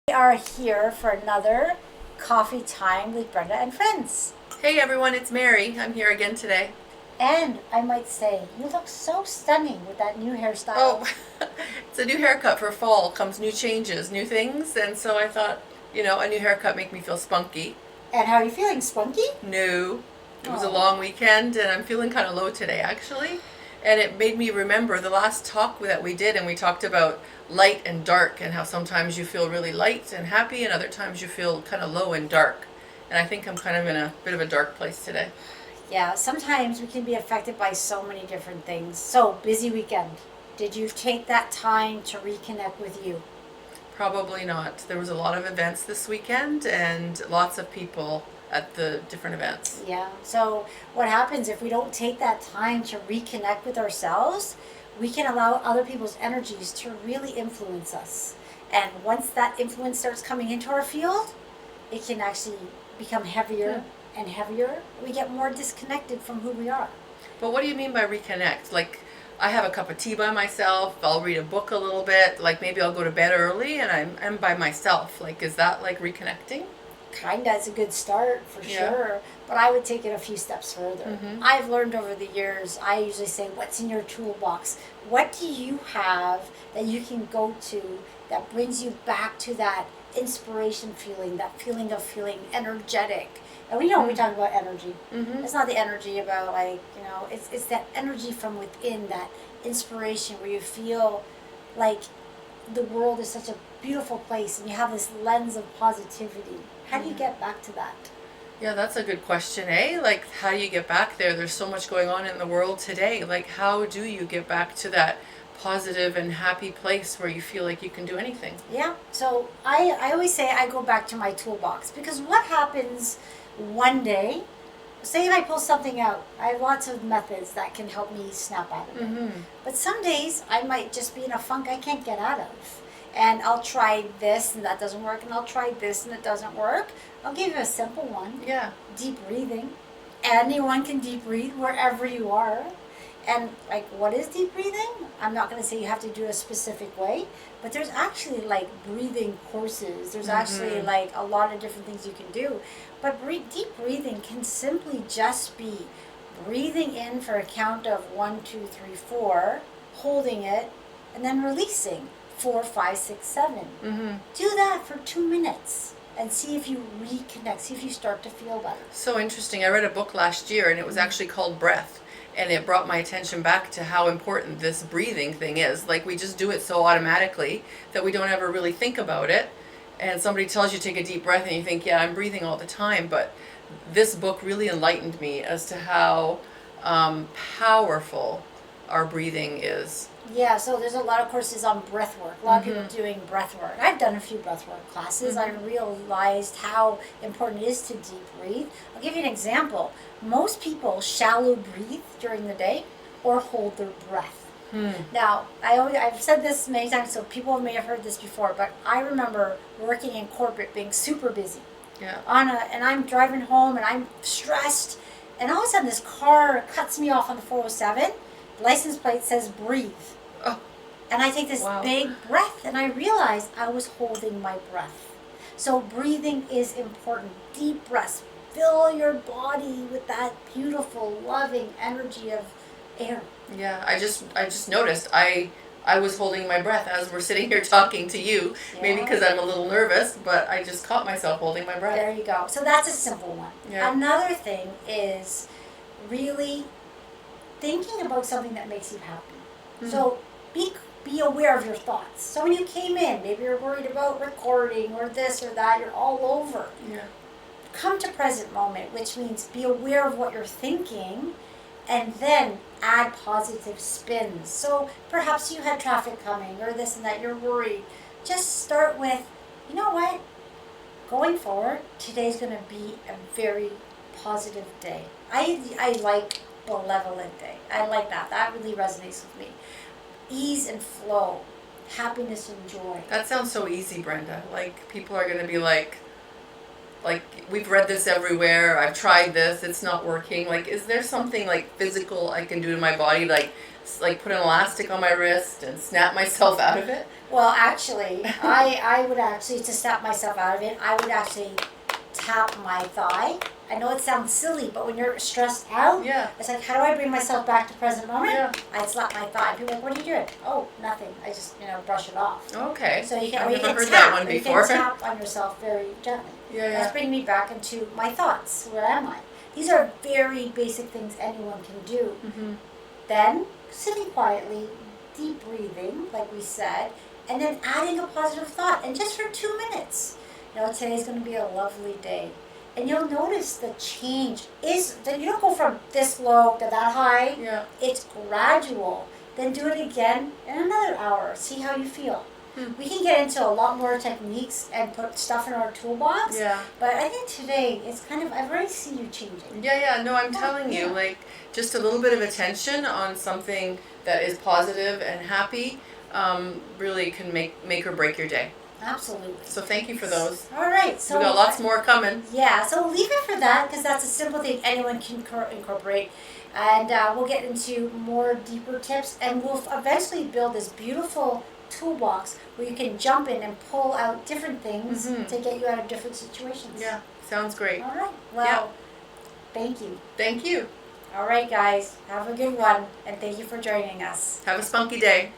We are here for another coffee time with Brenda and Friends. Hey everyone, it's Mary. I'm here again today. And I might say, you look so stunning with that new hairstyle. Oh, it's a new haircut for fall. Comes new changes, new things, and so I thought, a new haircut make me feel spunky. And how are you feeling, spunky? No, it was a Oh. long weekend, and I'm feeling kind of low today actually. And it made me remember the last talk that we did, and we talked about light and dark, and how sometimes you feel really light and happy, and other times you feel kind of low and dark. And I think I'm kind of in a bit of a dark place today. Yeah, sometimes we can be affected by so many different things. So, busy weekend. Did you take that time to reconnect with you? Probably not. There was a lot of events this weekend and lots of people at the different events. Yeah. So, what happens if we don't take that time to reconnect with ourselves? We can allow other people's energies to really influence us. And once that influence starts coming into our field, it can actually become heavier and heavier. We get more disconnected from who we are. But what do you mean by reconnect? Like, I have a cup of tea by myself, I'll read a book a little bit, like maybe I'll go to bed early and I'm by myself. Like, is that like reconnecting? Kinda is a good start for sure, but I would take it a few steps further. I've learned over the years, I usually say, what's in your toolbox? What do you have that you can go to that brings you back to that inspiration feeling, that feeling of feeling energetic? And we know we talk about energy. It's not the energy about it's that energy from within, that inspiration where you feel like the world is such a beautiful place and you have this lens of positivity. How do you get back to that? Yeah, that's a good question, eh? Like, how do you get back there? There's so much going on in the world today. Like, how do you get back to that positive and happy place where you feel like you can do anything? Yeah, so I always say I go back to my toolbox, because what happens one day, say if I pull something out, I have lots of methods that can help me snap out of it. But some days I might just be in a funk I can't get out of. And I'll try this and that doesn't work, and I'll try this and it doesn't work. I'll give you a simple one. Yeah. Deep breathing. Anyone can deep breathe wherever you are. And like, what is deep breathing? I'm not going to say you have to do a specific way, but there's actually like breathing courses. There's actually like a lot of different things you can do. But deep breathing can simply just be breathing in for a count of 1, 2, 3, 4, holding it, and then releasing 4, 5, 6, 7. Do that for 2 minutes and see if you reconnect, see if you start to feel better. So interesting. I read a book last year and it was actually called Breath. And it brought my attention back to how important this breathing thing is. Like, we just do it so automatically that we don't ever really think about it. And somebody tells you take a deep breath and you think, yeah, I'm breathing all the time. But this book really enlightened me as to how powerful our breathing is. Yeah, so there's a lot of courses on breath work. A lot of people doing breath work. I've done a few breath work classes. I realized how important it is to deep breathe. I'll give you an example. Most people shallow breathe during the day or hold their breath. Now, I've said this many times, so people may have heard this before, but I remember working in corporate, being super busy. Yeah. And I'm driving home and I'm stressed, and all of a sudden this car cuts me off on the 407. License plate says breathe. Oh. And I take this big breath and I realize I was holding my breath. So breathing is important. Deep breaths. Fill your body with that beautiful, loving energy of air. Yeah, I just noticed I was holding my breath as we're sitting here talking to you. Yeah. Maybe because I'm a little nervous, but I just caught myself holding my breath. There you go. So that's a simple one. Yeah. Another thing is really thinking about something that makes you happy. So be aware of your thoughts. So when you came in, maybe you're worried about recording or this or that, you're all over. Yeah. Come to present moment, which means be aware of what you're thinking and then add positive spins. So perhaps you had traffic coming or this and that, you're worried. Just start with, you know what? Going forward, today's going to be a very positive day. I like benevolent day. I like that. That really resonates with me. Ease and flow, happiness and joy. That sounds so easy, Brenda. Like, people are going to be like, we've read this everywhere, I've tried this, it's not working. Like, is there something like physical I can do to my body, like put an elastic on my wrist and snap myself out of it? Well, actually, I would actually, to stop myself out of it, I would actually tap my thigh. I know it sounds silly, but when you're stressed out, Yeah. it's like, how do I bring myself back to present moment? Yeah. I slap my thigh. People are like, what are you doing? Oh, nothing. I just, brush it off. Okay. So you can, I've or you never can heard tap, that one or you before. can tap on yourself very gently. Yeah, That's yeah. bringing me back into my thoughts. Where am I? These are very basic things anyone can do. Mm-hmm. Then sitting quietly, deep breathing, like we said, and then adding a positive thought, and just for 2 minutes. Today's going to be a lovely day. And you'll notice the change is that you don't go from this low to that high. Yeah. It's gradual. Then do it again in another hour. See how you feel. We can get into a lot more techniques and put stuff in our toolbox. Yeah. But I think today it's kind of, I've already seen you changing. Yeah. No, I'm telling you, yeah. like, just a little bit of attention on something that is positive and happy really can make or break your day. Absolutely. So thank you for those. All right. So We got lots more coming. Yeah, so we'll leave it for that because that's a simple thing anyone can incorporate. And we'll get into more deeper tips, and we'll eventually build this beautiful toolbox where you can jump in and pull out different things to get you out of different situations. Yeah, sounds great. All right. Well, thank you. Thank you. All right, guys. Have a good one, and thank you for joining us. Have a spunky day.